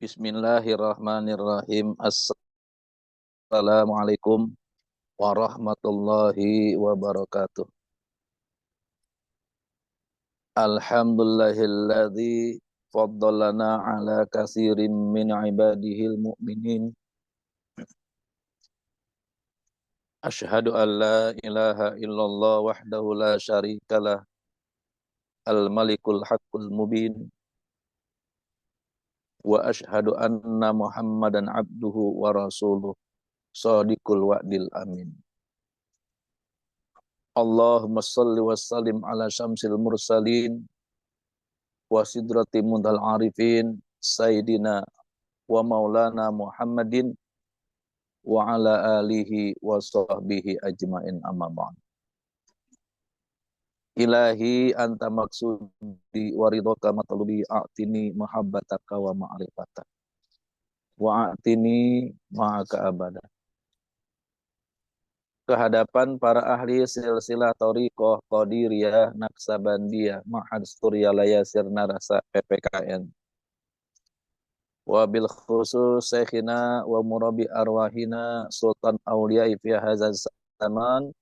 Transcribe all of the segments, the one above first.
Bismillahirrahmanirrahim. Assalamualaikum warahmatullahi wabarakatuh. Alhamdulillahilladzi faddalana ala katsirin min ibadihil mu'minin. Asyhadu an la ilaha illallah wahdahu la syarikalah al-malikul haqqul mubin. Wa asyhadu anna Muhammadan abduhu wa rasuluh shadiqul wa'dil amin. Allahumma salli wa sallim ala syamsil mursalin wa sidrati mundal arifin sayyidina wa maulana Muhammadin wa ala alihi wa sahbihi ajmain amma ba'd. Ilahi anta maksudi wa ridhaka matlubi a'tini mahabbataka wa ma'rifataka wa a'tini ma'aka abada. Kehadapan para ahli silsilah thariqah qadiriyah naksabandiyah ma'had Suryalaya Sirna Rasa PPKN. Wabil khusus syekhina wa murabi arwahina sultan awliya fi hadzal zaman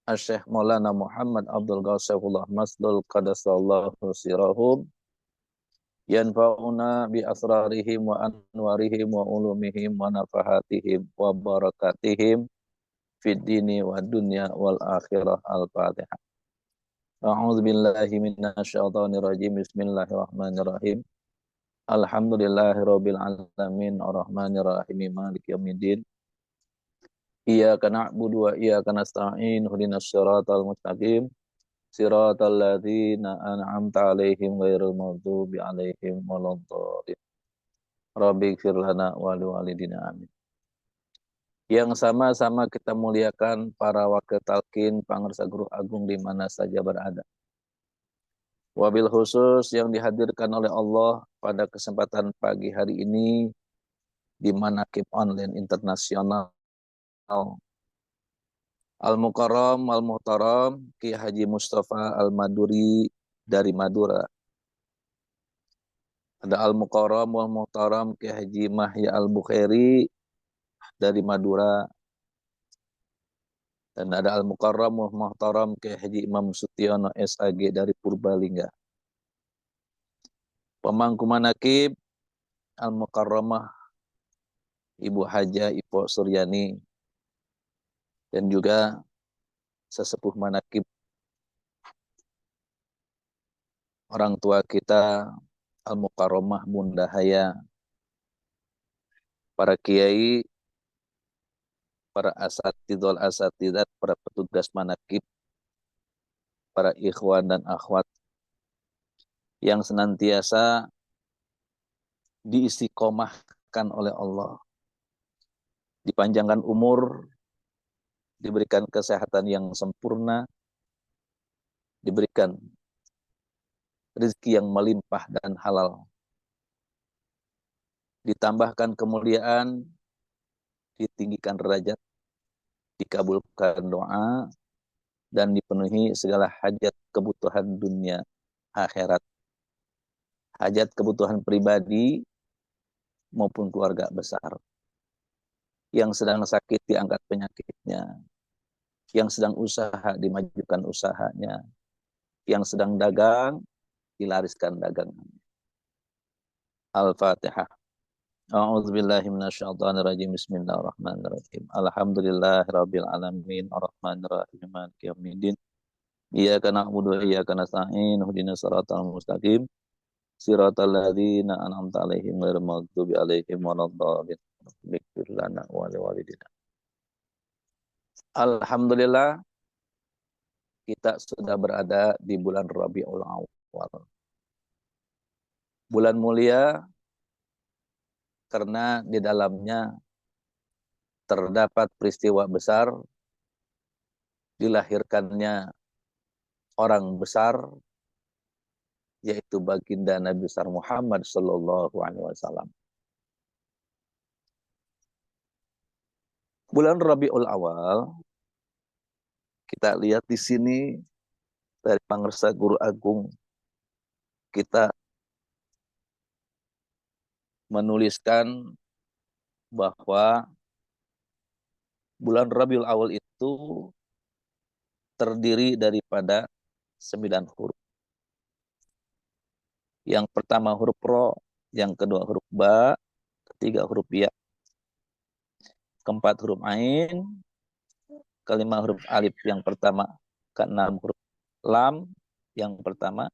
Asy-Syaikh Maulana Muhammad Abdul Ghasifullah Masdul Qadasallahu sirahum yanfa'una bi asrarihim wa anwarihim wa ulumihim wa nafahatihim wa barakatihim fid dini wa dunya wal akhirah. Al-Fatihah. A'udzu billahi minasyaitonir rajim. Bismillahirrahmanirrahim. Alhamdulillahirabbil alamin arrahmanir rahim maliki yaumiddin. Iyyaka na'budu wa iyyaka nasta'in ihdinas siratal mustaqim siratal ladzina an'amta 'alaihim ghairil maghdubi 'alaihim waladdallin. Rabbighfir lana wa liwalidina amin. Yang sama-sama kita muliakan para wakil talqin pangarsa guru agung di mana saja berada. Wabil khusus yang dihadirkan oleh Allah pada kesempatan pagi hari ini di Manaqib Online Internasional Al-Mukarram Al-Muhtaram Ki Haji Mustafa Al-Maduri dari Madura. Ada Al-Mukarram Al-Muhtaram Ki Haji Mahya Al-Bukhairi dari Madura. Dan ada Al-Mukarram Al-Muhtaram Ki Haji Imam Sutiono SAG dari Purbalingga. Pemangku manaqib Al-Mukarramah Ibu Haja Ipo Suryani dan juga sesepuh manaqib orang tua kita Al-Mukarramah Bunda Haya, para kiai, para asatidul asatidat, para petugas manaqib, para ikhwan dan akhwat yang senantiasa diistiqomahkan oleh Allah, dipanjangkan umur, diberikan kesehatan yang sempurna, diberikan rezeki yang melimpah dan halal, ditambahkan kemuliaan, ditinggikan derajat, dikabulkan doa, dan dipenuhi segala hajat kebutuhan dunia akhirat, hajat kebutuhan pribadi maupun keluarga besar. Yang sedang sakit diangkat penyakitnya, yang sedang usaha dimajukan usahanya, yang sedang dagang dilariskan dagangannya. Al-Fatihah. A'udzubillahi minasyaitonirrajim. Bismillahirrahmanirrahim. Alhamdulillahirabbil alamin arrahmanirrahim maliki yaumiddin. Iyyaka na'budu wa iyyaka nasta'in ihdinas siratal mustaqim siratal ladzina an'amta 'alaihim ghairil maghdubi 'alaihim waladdallin. Rabbighfir lana wa liwalidina. Alhamdulillah kita sudah berada di bulan Rabiul Awal. Bulan mulia karena di dalamnya terdapat peristiwa besar, dilahirkannya orang besar, yaitu baginda Nabi besar Muhammad sallallahu alaihi wasallam. Bulan Rabiul Awal kita lihat di sini dari pangarsa guru agung kita menuliskan bahwa bulan Rabiul Awal itu terdiri daripada 9 huruf. Yang pertama huruf Ro, yang kedua huruf Ba, ketiga huruf Ya, keempat huruf Ain, kelima huruf Alif yang pertama, keenam huruf Lam yang pertama,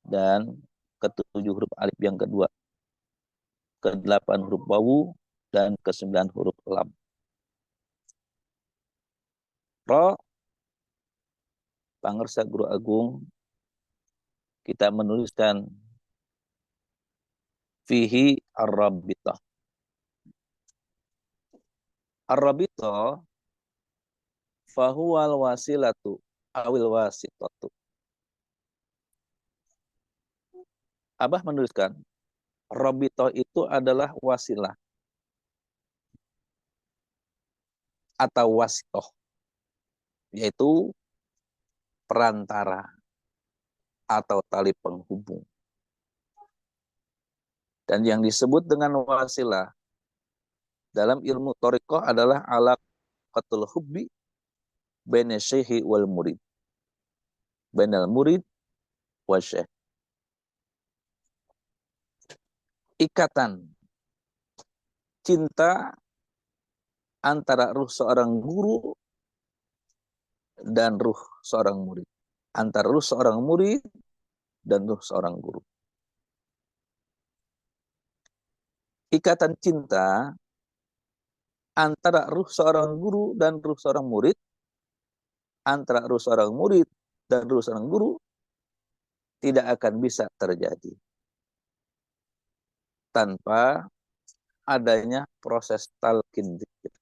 dan ketujuh huruf Alif yang kedua, kedelapan huruf Wawu, dan kesembilan huruf Lam. Ro, Pangersa Guru Agung, kita menuliskan fihi ar-rabitah. Ar-rabitah fahuwal wasilatu awil wasitatu. Abah menuliskan, rabitah itu adalah wasilah atau wasitoh, yaitu perantara atau tali penghubung. Dan yang disebut dengan wasilah dalam ilmu thariqah adalah alaqatul hubbi baina syekhi wal murid, bainal murid wa syekh. Ikatan cinta antara ruh seorang guru dan ruh seorang murid, antara ruh seorang murid dan ruh seorang guru. Ikatan cinta antara ruh seorang guru dan ruh seorang murid, antara ruh seorang murid dan ruh seorang guru tidak akan bisa terjadi tanpa adanya proses talqin zikir.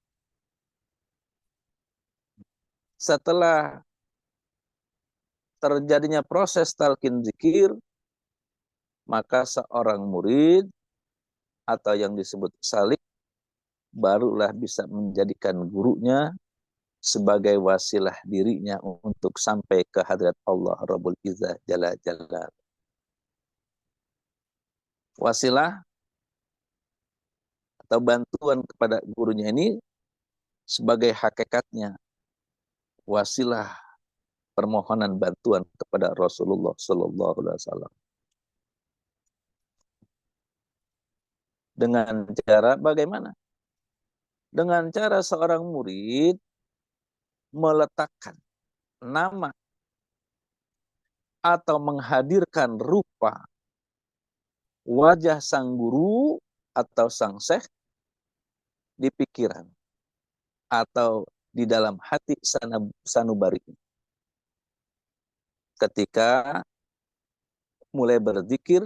Setelah terjadinya proses talqin zikir, maka seorang murid atau yang disebut salik barulah bisa menjadikan gurunya sebagai wasilah dirinya untuk sampai ke hadrat Allah Rabbul Izzah Jalla Jalla. Wasilah atau bantuan kepada gurunya ini sebagai hakikatnya wasilah permohonan bantuan kepada Rasulullah Sallallahu Alaihi Wasallam. Dengan cara bagaimana? Dengan cara seorang murid meletakkan nama atau menghadirkan rupa wajah sang guru atau sang syekh di pikiran atau di dalam hati sanubari ketika mulai berzikir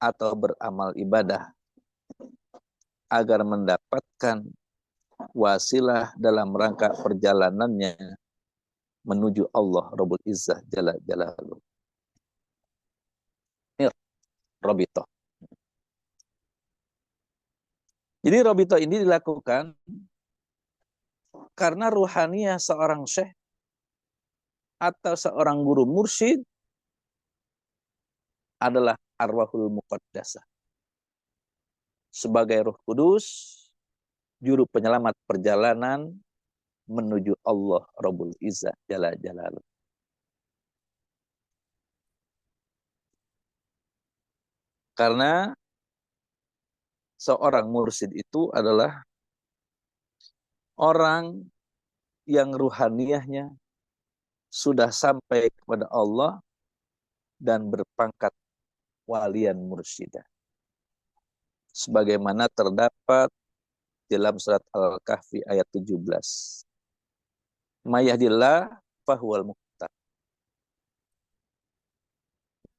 atau beramal ibadah agar mendapatkan wasilah dalam rangka perjalanannya menuju Allah Rabbul Izzah Jalla Jalaluh. Ini Robito. Jadi Robito ini dilakukan karena ruhaniyah seorang syekh atau seorang guru mursyid adalah arwahul muqaddasah. Sebagai Roh Kudus, juru penyelamat perjalanan menuju Allah Rabbul Izzah Jalla Jalaluh. Karena seorang mursyid itu adalah orang yang ruhaniyahnya sudah sampai kepada Allah dan berpangkat walian mursyidah. Sebagaimana terdapat dalam surat Al-Kahfi ayat 17. Mayahdillah fahuwal muhtad.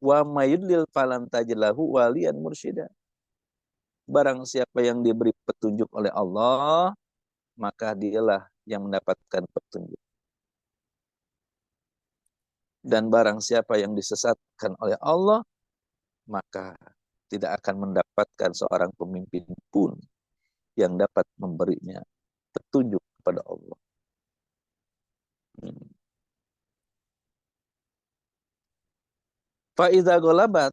Wa mayudlil falan tajlahu walian mursyidah. Barang siapa yang diberi petunjuk oleh Allah, maka dialah yang mendapatkan petunjuk. Dan barang siapa yang disesatkan oleh Allah, maka tidak akan mendapatkan seorang pemimpin pun yang dapat memberinya petunjuk kepada Allah. Fa'idha golabat,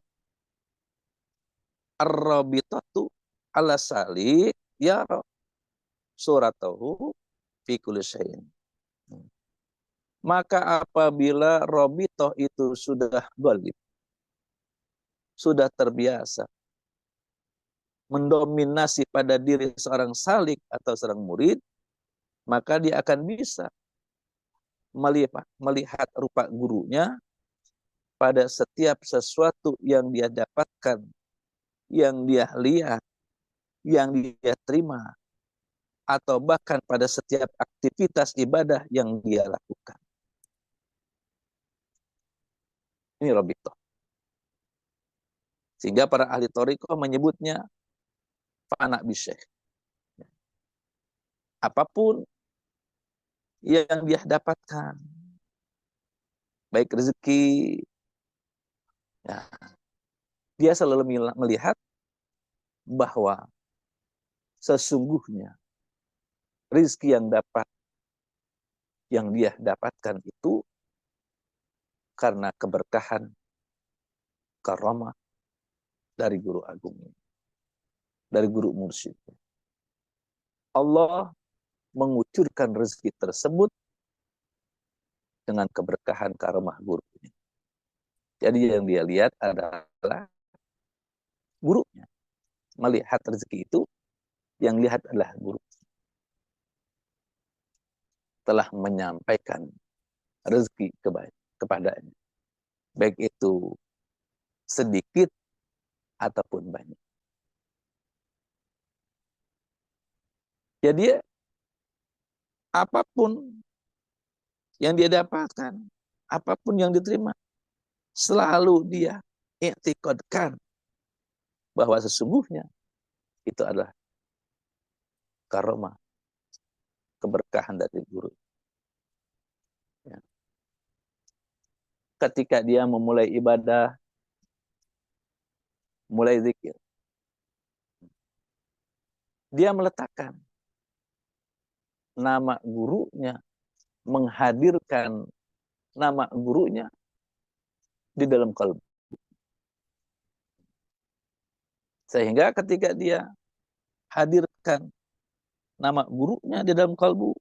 ar-rabitatu ala salik ya suratahu fi kulli syai'in. Maka apabila robitoh itu sudah ghalib, sudah terbiasa mendominasi pada diri seorang salik atau seorang murid, maka dia akan bisa melihat rupa gurunya pada setiap sesuatu yang dia dapatkan, yang dia lihat, yang dia terima, atau bahkan pada setiap aktivitas ibadah yang dia lakukan. Ini robitoh. Sehingga para ahli thariqah menyebutnya fana bisyekh. Apapun yang dia dapatkan, baik rezeki, ya, dia selalu melihat bahwa sesungguhnya rezeki yang dia dapatkan itu karena keberkahan, karamah dari guru agung, dari guru mursyid. Allah mengucurkan rezeki tersebut dengan keberkahan karamah gurunya. Jadi yang dia lihat adalah gurunya. Melihat rezeki itu, yang lihat adalah guru. Telah menyampaikan rezeki kepadanya. Baik itu sedikit ataupun banyak. Jadi apapun yang dia dapatkan, apapun yang diterima, selalu dia i'tiqadkan bahwa sesungguhnya itu adalah karomah, keberkahan dari guru. Ya. Ketika dia memulai ibadah, mulai zikir, dia meletakkan nama gurunya, menghadirkan nama gurunya di dalam kalbu. Sehingga ketika dia hadirkan nama gurunya di dalam kalbu,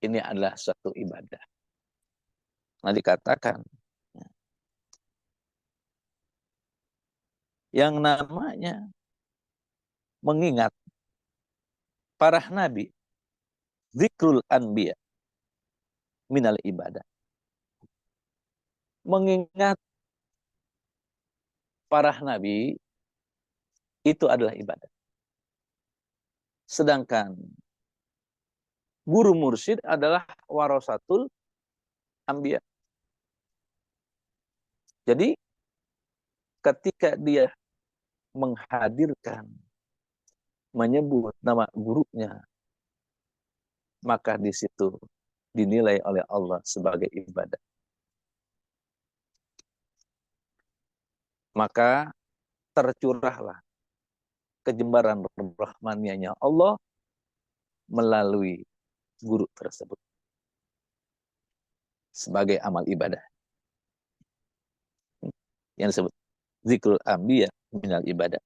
ini adalah suatu ibadah. Nah dikatakan, yang namanya mengingat para nabi, zikrul anbiya minal ibadah. Mengingat para nabi itu adalah ibadah. Sedangkan guru mursyid adalah warasatul anbiya. Jadi ketika dia menghadirkan, menyebut nama gurunya, maka di situ dinilai oleh Allah sebagai ibadah. Maka tercurahlah kejembaran rahmanianya Allah melalui guru tersebut sebagai amal ibadah. Yang disebut zikrul anbiya minal ibadah.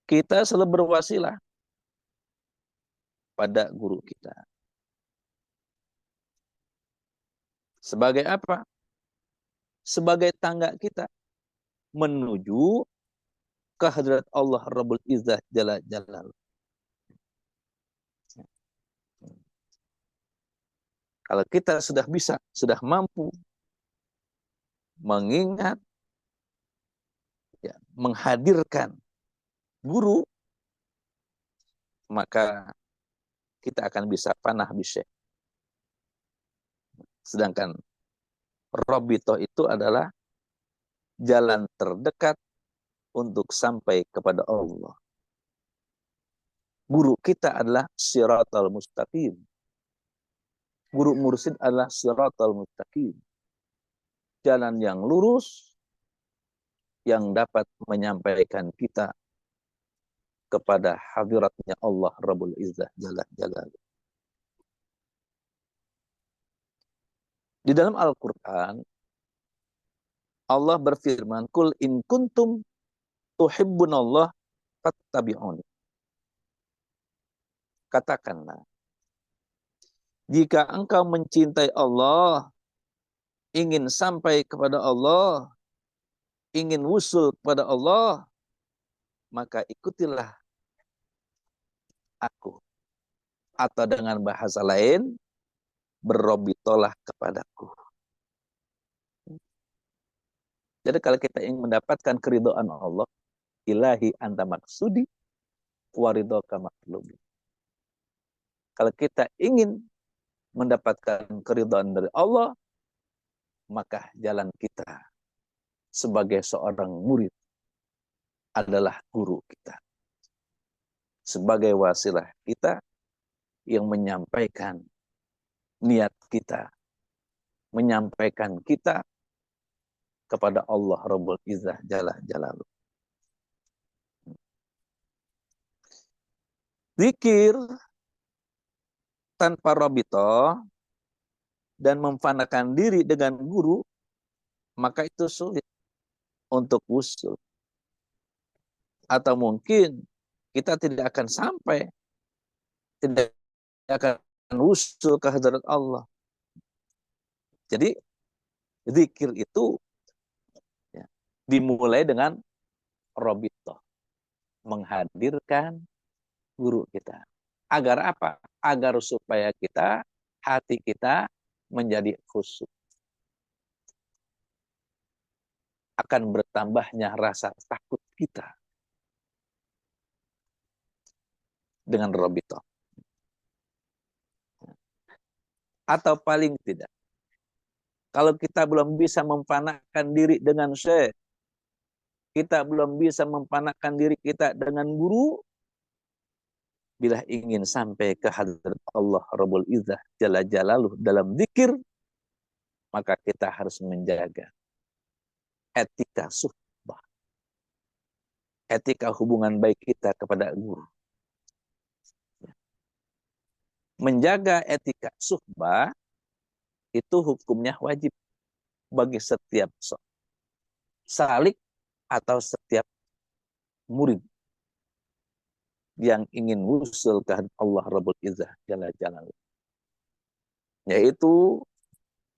Kita selalu berwasilah pada guru kita. Sebagai apa? Sebagai tangga kita menuju kehadirat Allah Rabbul Izzah Jalla Jalal. Kalau kita sudah bisa, sudah mampu mengingat, ya, menghadirkan guru, maka kita akan bisa panah bisyekh. Sedangkan robitoh itu adalah jalan terdekat untuk sampai kepada Allah. Guru kita adalah siratal mustaqim. Guru mursyid adalah siratal mustaqim. Jalan yang lurus yang dapat menyampaikan kita kepada hadiratnya Allah Rabbul Izzah Jalla Jalal. Di dalam Al-Quran Allah berfirman, "Qul in kuntum tuhibbunallah fattabi'uni." Katakanlah, jika engkau mencintai Allah, ingin sampai kepada Allah, ingin wusul kepada Allah, maka ikutilah aku. Atau dengan bahasa lain, berrobitolah kepadaku. Jadi kalau kita ingin mendapatkan keridhaan Allah, ilahi anta maksudi, waridhoka matlubi. Kalau kita ingin mendapatkan keridhaan dari Allah, maka jalan kita sebagai seorang murid adalah guru kita. Sebagai wasilah kita yang menyampaikan niat kita, menyampaikan kita kepada Allah Rabbul Izzah Jalla Jalaluh. Zikir tanpa rabito dan memfanakan diri dengan guru, maka itu sulit untuk wusul. Atau mungkin kita tidak akan sampai, tidak akan wusul ke hadirat Allah. Jadi zikir itu ya, dimulai dengan rabito, menghadirkan guru kita. Agar apa? Agar supaya kita, hati kita menjadi khusyuk. Akan bertambahnya rasa takut kita dengan rabito. Atau paling tidak, kalau kita belum bisa mempanakkan diri dengan syekh, kita belum bisa mempanakkan diri kita dengan guru, bila ingin sampai ke hadirat Allah Rabbul Izzah Jalla Jalaluh dalam zikir, maka kita harus menjaga etika suhbah, etika hubungan baik kita kepada guru. Menjaga etika suhbah itu hukumnya wajib bagi setiap salik atau setiap murid yang ingin wusul ke Allah Rabbul Izzah Jalla Jalaluh. Yaitu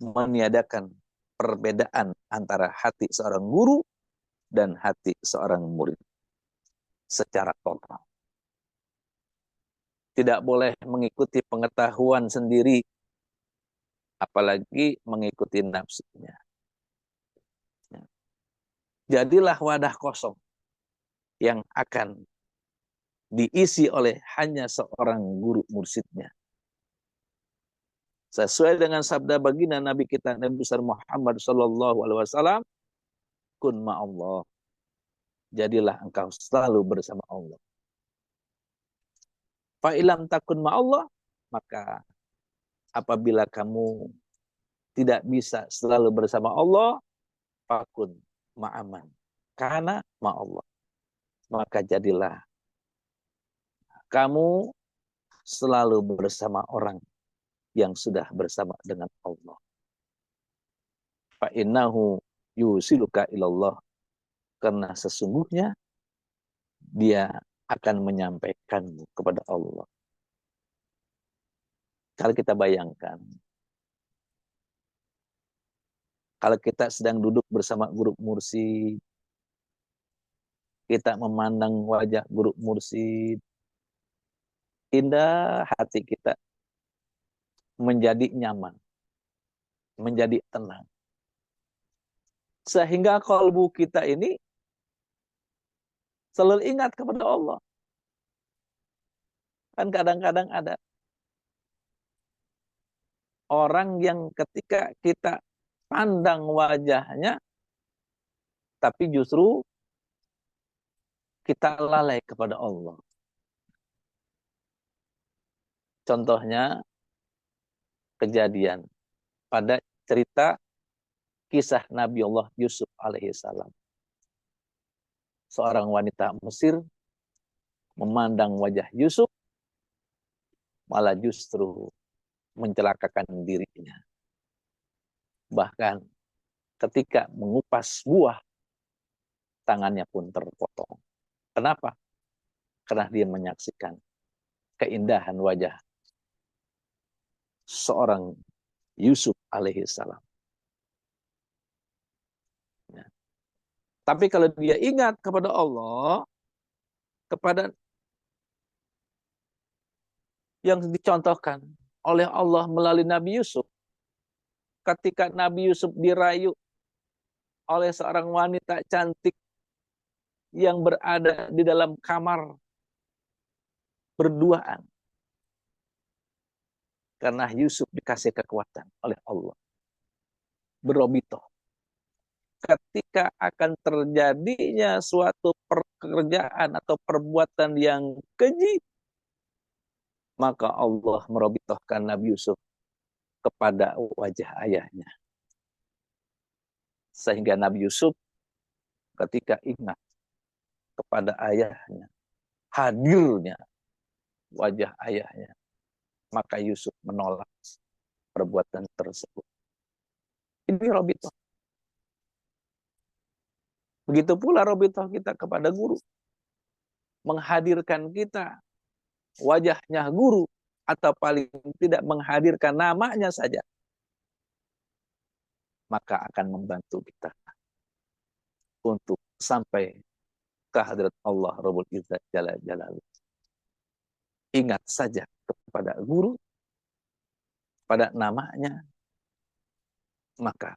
meniadakan perbedaan antara hati seorang guru dan hati seorang murid secara total. Tidak boleh mengikuti pengetahuan sendiri, apalagi mengikuti nafsunya. Jadilah wadah kosong yang akan diisi oleh hanya seorang guru mursyidnya. Sesuai dengan sabda baginda Nabi kita Nabi besar Muhammad sallallahu alaihi wasallam, kun ma'allah. Jadilah engkau selalu bersama Allah. Fa ilam takun ma'allah, maka apabila kamu tidak bisa selalu bersama Allah, fakun ma'aman. Karena ma'allah. Maka jadilah kamu selalu bersama orang yang sudah bersama dengan Allah. Fa innahu yusiluka ilallah. Karena sesungguhnya dia akan menyampaikanmu kepada Allah. Kalau kita bayangkan, kalau kita sedang duduk bersama guru mursyid, kita memandang wajah guru mursyid, indah hati kita menjadi nyaman, menjadi tenang. Sehingga kalbu kita ini selalu ingat kepada Allah. Kan kadang-kadang ada orang yang ketika kita pandang wajahnya, tapi justru kita lalai kepada Allah. Contohnya kejadian pada cerita kisah Nabi Allah Yusuf alaihissalam. Seorang wanita Mesir memandang wajah Yusuf, malah justru mencelakakan dirinya. Bahkan ketika mengupas buah, tangannya pun terpotong. Kenapa? Karena dia menyaksikan keindahan wajah seorang Yusuf alaihissalam. Ya. Tapi kalau dia ingat kepada Allah, kepada yang dicontohkan oleh Allah melalui Nabi Yusuf, ketika Nabi Yusuf dirayu oleh seorang wanita cantik yang berada di dalam kamar berduaan, karena Yusuf dikasih kekuatan oleh Allah, berobitoh. Ketika akan terjadinya suatu pekerjaan atau perbuatan yang keji, maka Allah merobitohkan Nabi Yusuf kepada wajah ayahnya. Sehingga Nabi Yusuf ketika ingat kepada ayahnya, hadirnya wajah ayahnya, maka Yusuf menolak perbuatan tersebut. Ini robitoh. Begitu pula robitoh kita kepada guru. Menghadirkan kita wajahnya guru, atau paling tidak menghadirkan namanya saja, maka akan membantu kita untuk sampai ke hadirat Allah Rabbul Izzat Jalla Jalaluh. Ingat saja kepada guru, pada namanya, maka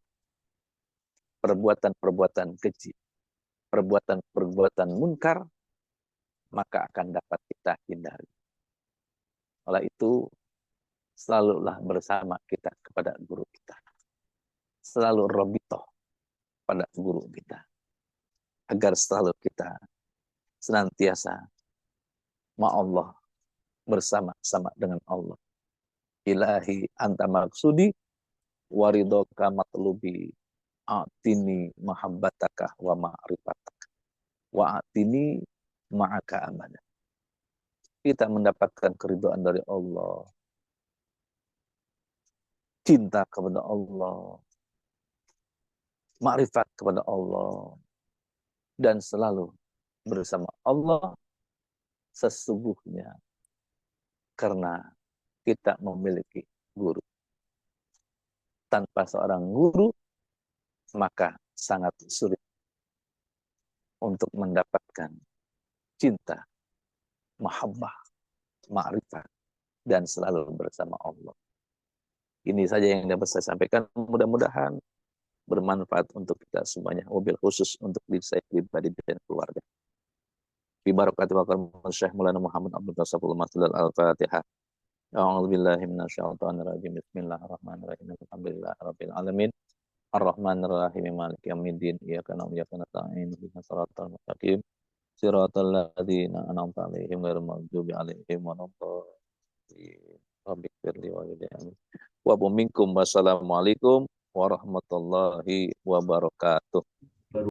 perbuatan-perbuatan keji, perbuatan-perbuatan munkar, maka akan dapat kita hindari. Oleh itu, selalulah bersama kita kepada guru kita. Selalu robitoh pada guru kita. Agar selalu kita senantiasa ma'allah, bersama-sama dengan Allah. Ilahi anta maksudi waridoka matlubi a'tini mahabbataka wa ma'rifataka wa a'tini ma'aka amana. Kita mendapatkan keridhaan dari Allah, cinta kepada Allah, ma'rifat kepada Allah, dan selalu bersama Allah sesungguhnya, karena kita memiliki guru. Tanpa seorang guru, maka sangat sulit untuk mendapatkan cinta, mahabbah, ma'rifat, dan selalu bersama Allah. Ini saja yang dapat saya sampaikan. Mudah-mudahan bermanfaat untuk kita semuanya. Wabil khusus untuk diri saya pribadi dan keluarga. Bi barakati wa karam Syekh Maulana Muhammad Abdul Rasulullah Masdal Al-Fatihah. A'udzubillahi minasyaitonirrajim. Bismillahirrahmanirrahim. Alhamdulillahirabbil alamin. Ar-Rahmanir-Rahim. Maliki yaumiddin. Iyyaka na'budu wa iyyaka nasta'in. Ihdinas siratal mustaqim. Siratal ladzina an'amta 'alaihim ghairil maghdubi 'alaihim waladdallin. Rabbighfirli wa lidayni. Wa minkum. Wassalamualaikum warahmatullahi wabarakatuh.